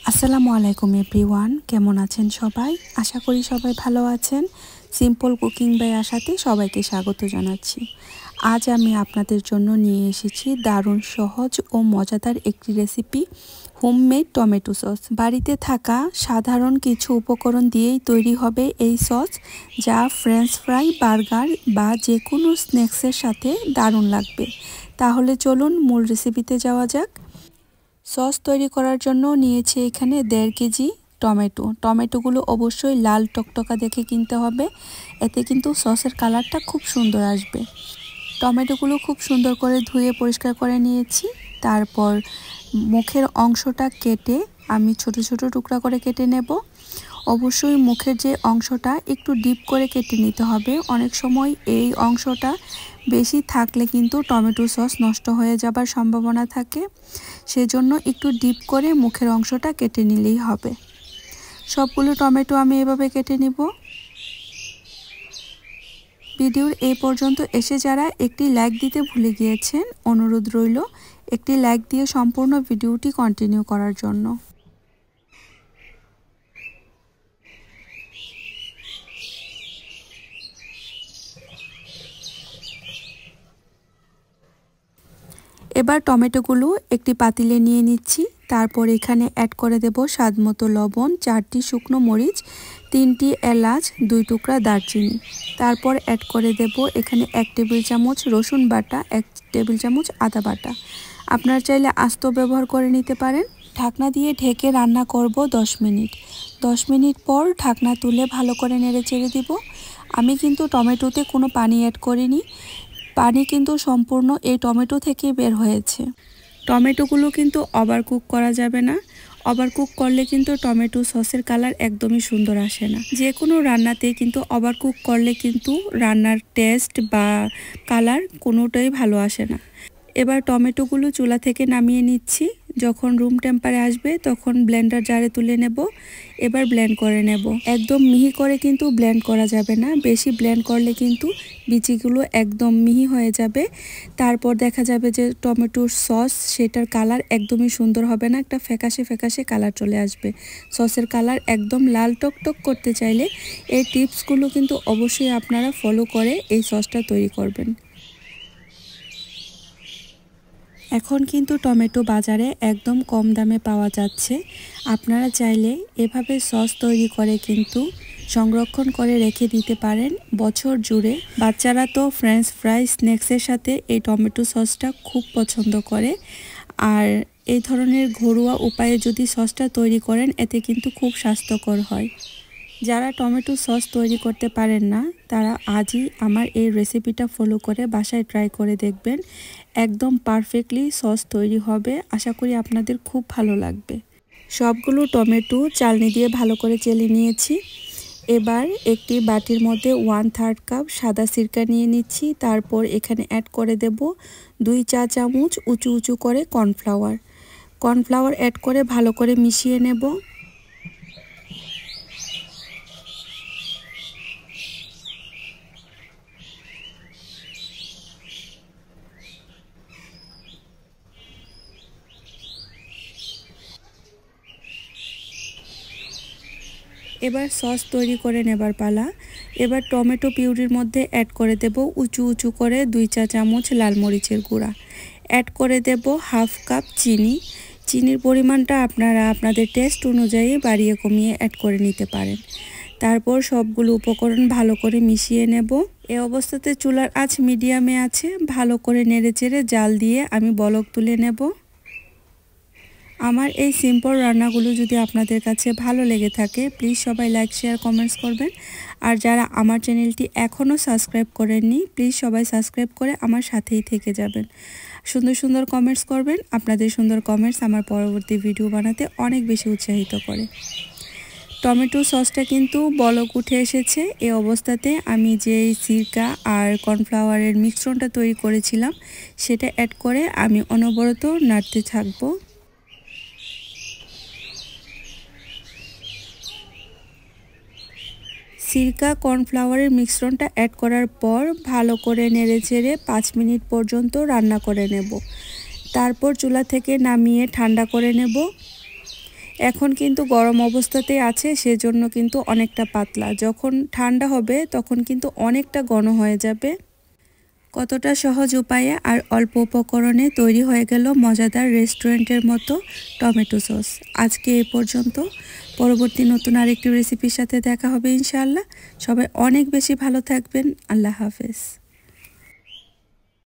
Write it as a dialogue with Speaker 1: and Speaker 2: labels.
Speaker 1: আসসালামু আলাইকুম এভরিওয়ান, কেমন আছেন সবাই? আশা করি সবাই ভালো আছেন। সিম্পল কুকিং বাই আশাতে সবাইকে স্বাগত জানাচ্ছি। আজ আমি আপনাদের জন্য নিয়ে এসেছি দারুণ সহজ ও মজাদার একটি রেসিপি, হোমমেড টমেটো সস। বাড়িতে থাকা সাধারণ কিছু উপকরণ দিয়েই তৈরি হবে এই সস, যা ফ্রেঞ্চ ফ্রাই, বার্গার বা যে কোনো স্ন্যাক্সের সাথে দারুণ লাগবে। তাহলে চলুন মূল রেসিপিতে যাওয়া যাক। সস তৈরি করার জন্য নিয়েছি এখানে 1.5 কেজি টমেটোগুলো অবশ্যই লাল টকটকা দেখে কিনতে হবে, এতে কিন্তু সসের কালারটা খুব সুন্দর আসবে। টমেটোগুলো খুব সুন্দর করে ধুয়ে পরিষ্কার করে নিয়েছি। তারপর মুখের অংশটা কেটে আমি ছোট ছোট টুকরা করে কেটে নেব। অবশ্যই মুখের যে অংশটা একটু ডিপ করে কেটে নিতে হবে। অনেক সময় এই অংশটা বেশি থাকলে কিন্তু টমেটো সস নষ্ট হয়ে যাবার সম্ভাবনা থাকে, সেজন্য একটু ডিপ করে মুখের অংশটা কেটে নিলেই হবে। সবগুলো টমেটো আমি এভাবে কেটে নিব। ভিডিওর এই পর্যন্ত এসে যারা একটি লাইক দিতে ভুলে গিয়েছেন, অনুরোধ রইল একটি লাইক দিয়ে সম্পূর্ণ ভিডিওটি কন্টিনিউ করার জন্য। এবার টমেটোগুলো একটি পাতিলে নিয়ে নিচ্ছি। তারপর এখানে অ্যাড করে দেব স্বাদমতো লবণ, 4টি শুকনো মরিচ, 3টি এলাচ, 2 টুকরা দারচিনি। তারপর অ্যাড করে দেব এখানে 1 টেবিল চামচ রসুন বাটা, 1 টেবিল চামচ আদা বাটা। আপনারা চাইলে আস্ত ব্যবহার করে নিতে পারেন। ঢাকনা দিয়ে ঢেকে রান্না করব 10 মিনিট। 10 মিনিট পর ঢাকনা তুলে ভালো করে নেড়ে চেড়ে দিব। আমি কিন্তু টমেটোতে কোনো পানি অ্যাড করিনি, পানি কিন্তু সম্পূর্ণ এই টমেটো থেকে বের হয়েছে। টমেটোগুলো কিন্তু ওভারকুক করা যাবে না, ওভারকুক করলে কিন্তু টমেটো সসের কালার একদমই সুন্দর আসে না। যে কোনো রান্নাতে কিন্তু ওভারকুক করলে কিন্তু রান্নার টেস্ট বা কালার কোনোটাই ভালো আসে না। এবার টমেটোগুলো চুলা থেকে নামিয়ে নিচ্ছি। যখন রুম টেম্পারে আসবে তখন ব্লেন্ডার জারে তুলে নেব। এবার ব্লেন্ড করে নেব। একদম মিহি করে কিন্তু ব্লেন্ড করা যাবে না, বেশি ব্লেন্ড করলে কিন্তু বিচিগুলো একদম মিহি হয়ে যাবে। তারপর দেখা যাবে যে টমেটোর সস, সেটার কালার একদমই সুন্দর হবে না, একটা ফ্যাকাশে ফ্যাকাশে কালার চলে আসবে। সসের কালার একদম লাল টকটক করতে চাইলে এই টিপসগুলো কিন্তু অবশ্যই আপনারা ফলো করে এই সসটা তৈরি করবেন। এখন কিন্তু টমেটো বাজারে একদম কম দামে পাওয়া যাচ্ছে। আপনারা চাইলে এভাবে সস তৈরি করে কিন্তু সংরক্ষণ করে রেখে দিতে পারেন বছর জুড়ে। বাচ্চারা তো ফ্রেঞ্চ ফ্রাই স্ন্যাক্সের সাথে এই টমেটো সসটা খুব পছন্দ করে। আর এই ধরনের ঘরোয়া উপায়ে যদি সসটা তৈরি করেন, এতে কিন্তু খুব স্বাস্থ্যকর হয়। যারা টমেটো সস তৈরি করতে পারেন না, তারা আজই আমার এই রেসিপিটা ফলো করে বাসায় ট্রাই করে দেখবেন। একদম পারফেক্টলি সস তৈরি হবে। আশা করি আপনাদের খুব ভালো লাগবে। সবগুলো টমেটো চালনি দিয়ে ভালো করে চেলে নিয়েছি। এবার একটি বাটির মধ্যে 1/3 কাপ সাদা সিরকা নিয়ে নিচ্ছি। তারপর এখানে অ্যাড করে দেব 2 চা চামচ উঁচু উঁচু করে কর্নফ্লাওয়ার অ্যাড করে ভালো করে মিশিয়ে নেব। এবার সস তৈরি করে নেবার পালা। এবার টমেটো পিউরির মধ্যে অ্যাড করে দেব উঁচু উঁচু করে 2 চা চামচ লাল মরিচের গুঁড়া। অ্যাড করে দেব 1/2 কাপ চিনি। চিনির পরিমাণটা আপনারা আপনাদের টেস্ট অনুযায়ী বাড়িয়ে কমিয়ে অ্যাড করে নিতে পারেন। তারপর সবগুলো উপকরণ ভালো করে মিশিয়ে নেব। এই অবস্থাতে চুলার আঁচ মিডিয়ামে আছে। ভালো করে নেড়েচেড়ে জাল দিয়ে আমি বলক তুলে নেব। আমার এই সিম্পল রান্নাগুলো যদি আপনাদের কাছে ভালো লেগে থাকে, প্লিজ সবাই লাইক, শেয়ার, কমেন্টস করবেন। আর যারা আমার চ্যানেলটি এখনও সাবস্ক্রাইব করেননি, প্লিজ সবাই সাবস্ক্রাইব করে আমার সাথেই থেকে যাবেন। সুন্দর সুন্দর কমেন্টস করবেন। আপনাদের সুন্দর কমেন্টস আমার পরবর্তী ভিডিও বানাতে অনেক বেশি উৎসাহিত করে। টমেটো সসটা কিন্তু বলক উঠে এসেছে। এই অবস্থাতে আমি যে সিরকা আর কর্নফ্লাওয়ারের মিশ্রণটা তৈরি করেছিলাম, সেটা অ্যাড করে আমি অনবরত নাড়তে থাকবো। সিরকা কর্নফ্লাওয়ারের মিশ্রণটা অ্যাড করার পর ভালো করে নেড়েচেড়ে 5 মিনিট পর্যন্ত রান্না করে নেব। তারপর চুলা থেকে নামিয়ে ঠান্ডা করে নেব। এখন কিন্তু গরম অবস্থাতেই আছে, সেজন্য কিন্তু অনেকটা পাতলা। যখন ঠান্ডা হবে তখন কিন্তু অনেকটা ঘন হয়ে যাবে। কতটা সহজ উপায়ে আর অল্প উপকরণে তৈরি হয়ে গেল মজাদার রেস্টুরেন্টের মতো টমেটো সস। আজকে এই পর্যন্ত। পরবর্তী নতুন আরেকটি রেসিপির সাথে দেখা হবে ইনশাআল্লাহ। সবাই অনেক বেশি ভালো থাকবেন। আল্লাহ হাফেজ।